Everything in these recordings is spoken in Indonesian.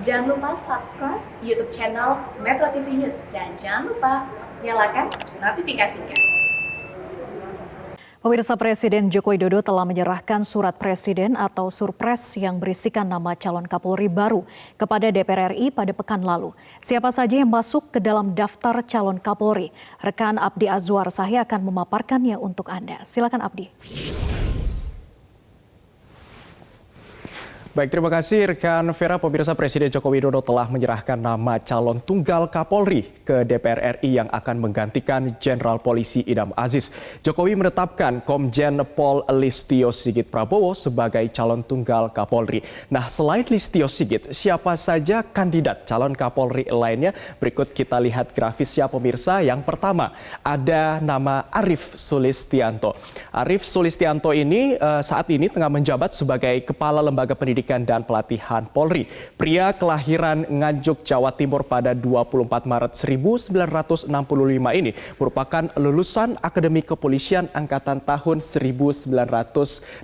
Jangan lupa subscribe YouTube channel Metro TV News dan jangan lupa nyalakan notifikasinya. Pemirsa, Presiden Joko Widodo telah menyerahkan surat presiden atau surpres yang berisikan nama calon Kapolri baru kepada DPR RI pada pekan lalu. Siapa saja yang masuk ke dalam daftar calon Kapolri? Rekan Abdi Azwar Sahya akan memaparkannya untuk Anda. Silakan Abdi. Baik, terima kasih rekan Vera. Pemirsa, Presiden Joko Widodo telah menyerahkan nama calon tunggal Kapolri ke DPR RI yang akan menggantikan Jenderal Polisi Idam Aziz. Jokowi menetapkan Komjen Pol Listio Sigit Prabowo sebagai calon tunggal Kapolri. Nah, selain Listio Sigit, siapa saja kandidat calon Kapolri lainnya? Berikut kita lihat grafisnya, pemirsa. Yang pertama, ada nama Arief Sulistianto. Arief Sulistianto ini saat ini tengah menjabat sebagai Kepala Lembaga Pendidikan dan Pelatihan Polri. Pria kelahiran Nganjuk, Jawa Timur pada 24 Maret 1965 ini merupakan lulusan Akademi Kepolisian angkatan tahun 1987.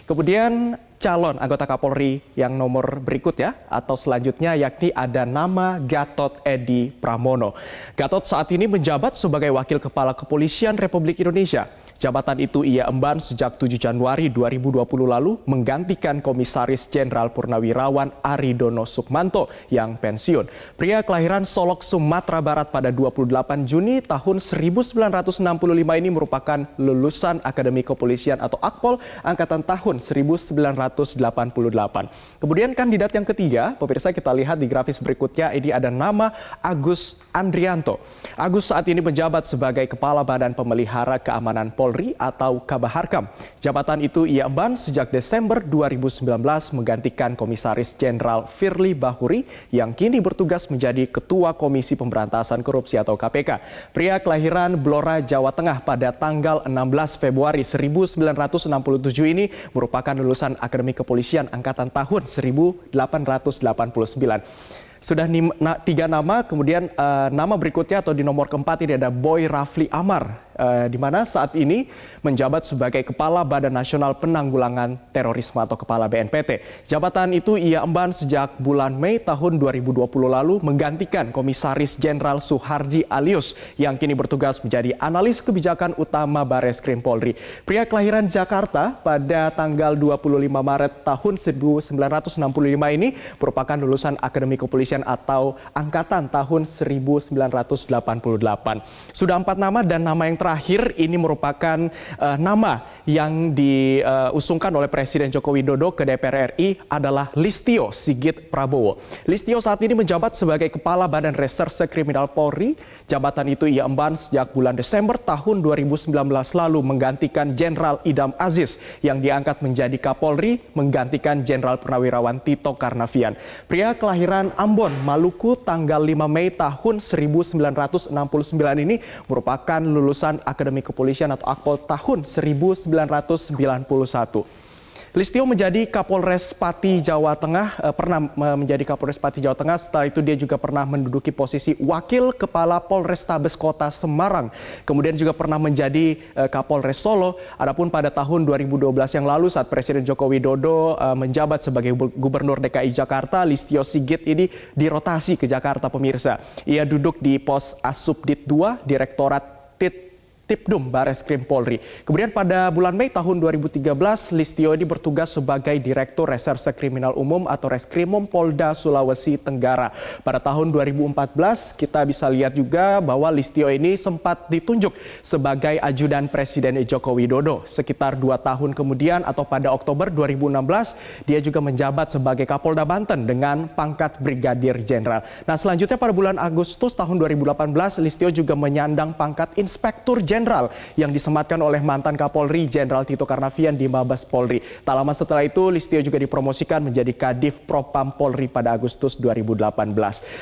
Kemudian calon anggota Kapolri yang nomor berikutnya atau selanjutnya yakni ada nama Gatot Edi Pramono. Gatot saat ini menjabat sebagai Wakil Kepala Kepolisian Republik Indonesia. Jabatan itu ia emban sejak 7 Januari 2020 lalu menggantikan Komisaris Jenderal Purnawirawan Aridono Sukmanto yang pensiun. Pria kelahiran Solok, Sumatera Barat pada 28 Juni tahun 1965 ini merupakan lulusan Akademi Kepolisian atau Akpol angkatan tahun 1988. Kemudian kandidat yang ketiga, pemirsa, kita lihat di grafis berikutnya, ini ada nama Agus Andrianto. Agus saat ini menjabat sebagai Kepala Badan Pemelihara Keamanan Polri atau Kabaharkam. Jabatan itu ia emban sejak Desember 2019 menggantikan Komisaris Jenderal Firly Bahuri yang kini bertugas menjadi Ketua Komisi Pemberantasan Korupsi atau KPK. Pria kelahiran Blora, Jawa Tengah pada tanggal 16 Februari 1967 ini merupakan lulusan Akademi Kepolisian angkatan tahun 1889. Sudah 3 nama, kemudian nama berikutnya atau di nomor keempat ini ada Boy Rafli Amar, di mana saat ini menjabat sebagai Kepala Badan Nasional Penanggulangan Terorisme atau Kepala BNPT. Jabatan itu ia emban sejak bulan Mei tahun 2020 lalu menggantikan Komisaris Jenderal Suhardi Alyus yang kini bertugas menjadi Analis Kebijakan Utama Bareskrim Polri. Pria kelahiran Jakarta pada tanggal 25 Maret tahun 1965 ini merupakan lulusan Akademi Kepolisian atau angkatan tahun 1988. Sudah 4 nama dan nama yang terakhir ini merupakan nama yang diusungkan oleh Presiden Joko Widodo ke DPR RI adalah Listio Sigit Prabowo. Listio saat ini menjabat sebagai Kepala Badan Reserse Kriminal Polri. Jabatan itu ia emban sejak bulan Desember tahun 2019 lalu menggantikan Jenderal Idam Aziz yang diangkat menjadi Kapolri menggantikan Jenderal Purnawirawan Tito Karnavian. Pria kelahiran Ambon, Maluku tanggal 5 Mei tahun 1969 ini merupakan lulusan Akademi Kepolisian atau Akpol tahun 1991. Listio menjadi Kapolres Pati Jawa Tengah, pernah menjadi Kapolres Pati Jawa Tengah. Setelah itu dia juga pernah menduduki posisi Wakil Kepala Polrestabes Kota Semarang. Kemudian juga pernah menjadi Kapolres Solo. Adapun pada tahun 2012 yang lalu saat Presiden Joko Widodo menjabat sebagai Gubernur DKI Jakarta, Listio Sigit ini dirotasi ke Jakarta, pemirsa. Ia duduk di pos Asubdit 2, Direktorat Tipdum Bareskrim Polri. Kemudian pada bulan Mei tahun 2013, Listio ini bertugas sebagai Direktur Reserse Kriminal Umum atau Reskrimum Polda Sulawesi Tenggara. Pada tahun 2014, kita bisa lihat juga bahwa Listio ini sempat ditunjuk sebagai ajudan Presiden Joko Widodo. Sekitar 2 tahun kemudian atau pada Oktober 2016, dia juga menjabat sebagai Kapolda Banten dengan pangkat Brigadir Jenderal. Nah, selanjutnya pada bulan Agustus tahun 2018, Listio juga menyandang pangkat Inspektur Jenderal yang disematkan oleh mantan Kapolri Jenderal Tito Karnavian di Mabes Polri. Tak lama setelah itu, Listio juga dipromosikan menjadi Kadif Propam Polri pada Agustus 2018.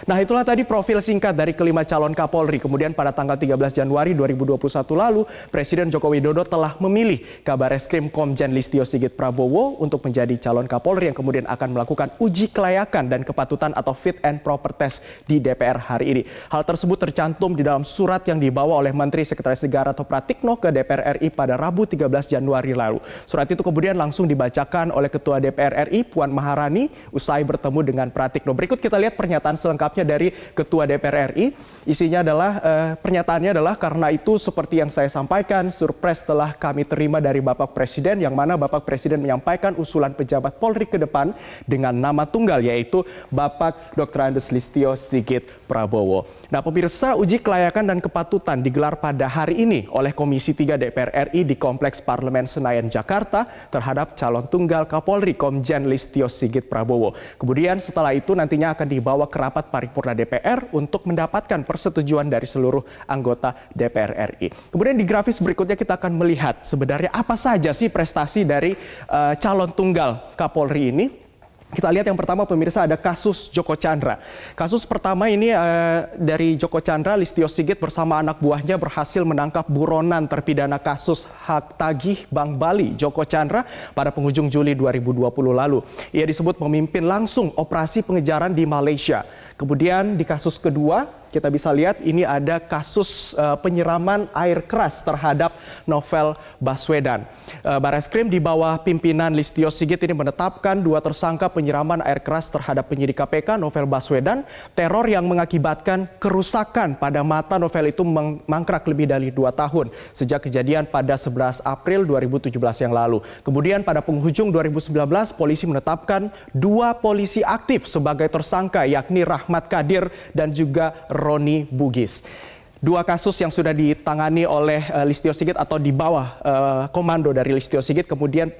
Nah, itulah tadi profil singkat dari kelima calon Kapolri. Kemudian pada tanggal 13 Januari 2021 lalu, Presiden Joko Widodo telah memilih Kabareskrim Komjen Listio Sigit Prabowo untuk menjadi calon Kapolri yang kemudian akan melakukan uji kelayakan dan kepatutan atau fit and proper test di DPR hari ini. Hal tersebut tercantum di dalam surat yang dibawa oleh Menteri Sekretaris Negara Negara atau Pratikno ke DPR RI pada Rabu 13 Januari lalu. Surat itu kemudian langsung dibacakan oleh Ketua DPR RI Puan Maharani usai bertemu dengan Pratikno. Berikut kita lihat pernyataan selengkapnya dari Ketua DPR RI. Isinya adalah pernyataannya adalah karena itu seperti yang saya sampaikan, surpres telah kami terima dari Bapak Presiden, yang mana Bapak Presiden menyampaikan usulan pejabat Polri ke depan dengan nama tunggal, yaitu Bapak Dr. Andes Listio Sigit Prabowo. Nah, pemirsa, uji kelayakan dan kepatutan digelar pada hari ini oleh Komisi 3 DPR RI di Kompleks Parlemen Senayan, Jakarta terhadap calon tunggal Kapolri Komjen Listio Sigit Prabowo. Kemudian setelah itu nantinya akan dibawa ke rapat paripurna DPR untuk mendapatkan persetujuan dari seluruh anggota DPR RI. Kemudian di grafis berikutnya kita akan melihat sebenarnya apa saja sih prestasi dari calon tunggal Kapolri ini. Kita lihat yang pertama, pemirsa, ada kasus Joko Chandra. Kasus pertama ini dari Joko Chandra, Listio Sigit bersama anak buahnya berhasil menangkap buronan terpidana kasus hak tagih Bank Bali, Joko Chandra, pada penghujung Juli 2020 lalu. Ia disebut memimpin langsung operasi pengejaran di Malaysia. Kemudian di kasus kedua, kita bisa lihat ini ada kasus penyiraman air keras terhadap Novel Baswedan. Barreskrim di bawah pimpinan Listio Sigit ini menetapkan 2 tersangka penyiraman air keras terhadap penyidik KPK Novel Baswedan. Teror yang mengakibatkan kerusakan pada mata Novel itu mangkrak lebih dari 2 tahun sejak kejadian pada 11 April 2017 yang lalu. Kemudian pada penghujung 2019 polisi menetapkan 2 polisi aktif sebagai tersangka, yakni Rahmat Kadir dan juga Roni Bugis. 2 kasus yang sudah ditangani oleh Listio Sigit atau di bawah komando dari Listio Sigit. Kemudian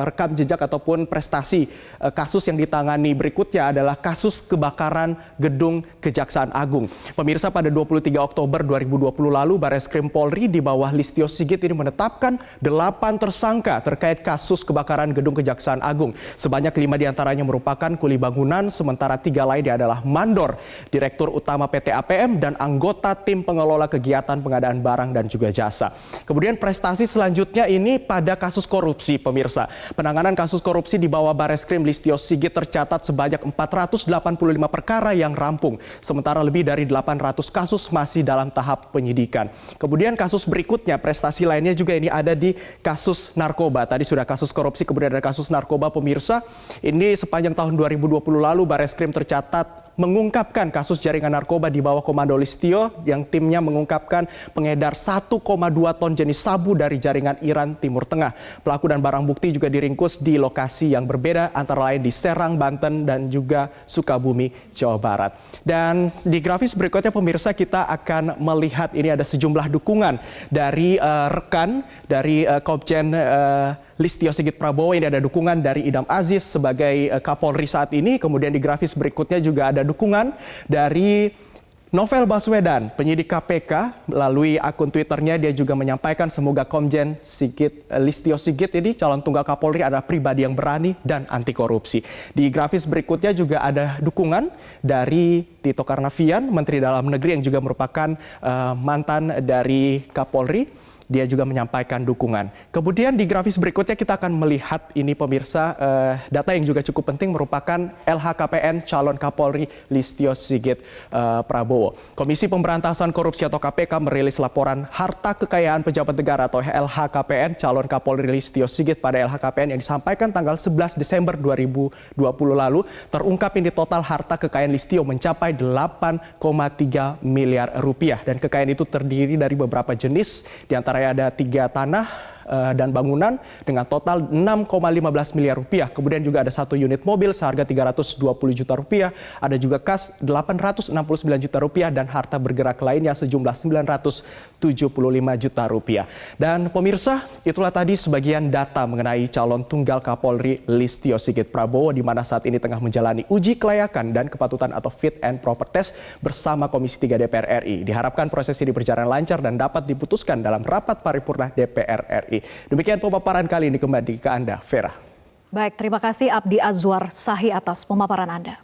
rekam jejak ataupun prestasi kasus yang ditangani berikutnya adalah kasus kebakaran gedung Kejaksaan Agung. Pemirsa, pada 23 Oktober 2020 lalu Barreskrim Polri di bawah Listio Sigit ini menetapkan 8 tersangka terkait kasus kebakaran gedung Kejaksaan Agung. Sebanyak 5 diantaranya merupakan kuli bangunan, sementara 3 lainnya adalah mandor, Direktur Utama PT APM, dan anggota tim pengelola kegiatan pengadaan barang dan juga jasa. Kemudian prestasi selanjutnya ini pada kasus korupsi, pemirsa. Penanganan kasus korupsi di bawah Barreskrim Listio Sigit tercatat sebanyak 485 perkara yang rampung, sementara lebih dari 800 kasus masih dalam tahap penyidikan. Kemudian kasus berikutnya, prestasi lainnya juga ini ada di kasus narkoba. Tadi sudah kasus korupsi, kemudian ada kasus narkoba, pemirsa. Ini sepanjang tahun 2020 lalu Barreskrim tercatat mengungkapkan kasus jaringan narkoba di bawah komando Listio, yang timnya mengungkapkan pengedar 1,2 ton jenis sabu dari jaringan Iran Timur Tengah. Pelaku dan barang bukti juga diringkus di lokasi yang berbeda, antara lain di Serang, Banten, dan juga Sukabumi, Jawa Barat. Dan di grafis berikutnya, pemirsa, kita akan melihat ini ada sejumlah dukungan dari rekan dari Komjen Listio Sigit Prabowo. Ini ada dukungan dari Idam Aziz sebagai Kapolri saat ini. Kemudian di grafis berikutnya juga ada dukungan dari Novel Baswedan, penyidik KPK. Melalui akun Twitternya dia juga menyampaikan semoga Komjen Listio Sigit ini calon tunggal Kapolri adalah pribadi yang berani dan anti korupsi. Di grafis berikutnya juga ada dukungan dari Tito Karnavian, Menteri Dalam Negeri yang juga merupakan mantan dari Kapolri. Dia juga menyampaikan dukungan. Kemudian di grafis berikutnya kita akan melihat ini, pemirsa, data yang juga cukup penting merupakan LHKPN calon Kapolri Listio Sigit Prabowo. Komisi Pemberantasan Korupsi atau KPK merilis laporan harta kekayaan pejabat negara atau LHKPN calon Kapolri Listio Sigit pada LHKPN yang disampaikan tanggal 11 Desember 2020 lalu. Terungkap ini total harta kekayaan Listio mencapai 8,3 miliar rupiah, dan kekayaan itu terdiri dari beberapa jenis, diantara ada 3 tanah dan bangunan dengan total 6,15 miliar rupiah. Kemudian juga ada 1 unit mobil seharga 320 juta rupiah, ada juga kas 869 juta rupiah, dan harta bergerak lainnya sejumlah 975 juta rupiah. Dan pemirsa, itulah tadi sebagian data mengenai calon tunggal Kapolri Listio Sigit Prabowo, di mana saat ini tengah menjalani uji kelayakan dan kepatutan atau fit and proper test bersama Komisi 3 DPR RI. Diharapkan proses ini berjalan lancar dan dapat diputuskan dalam rapat paripurna DPR RI. Demikian pemaparan kali ini, kembali ke Anda, Vera. Baik, terima kasih Abdi Azwar Sahi atas pemaparan Anda.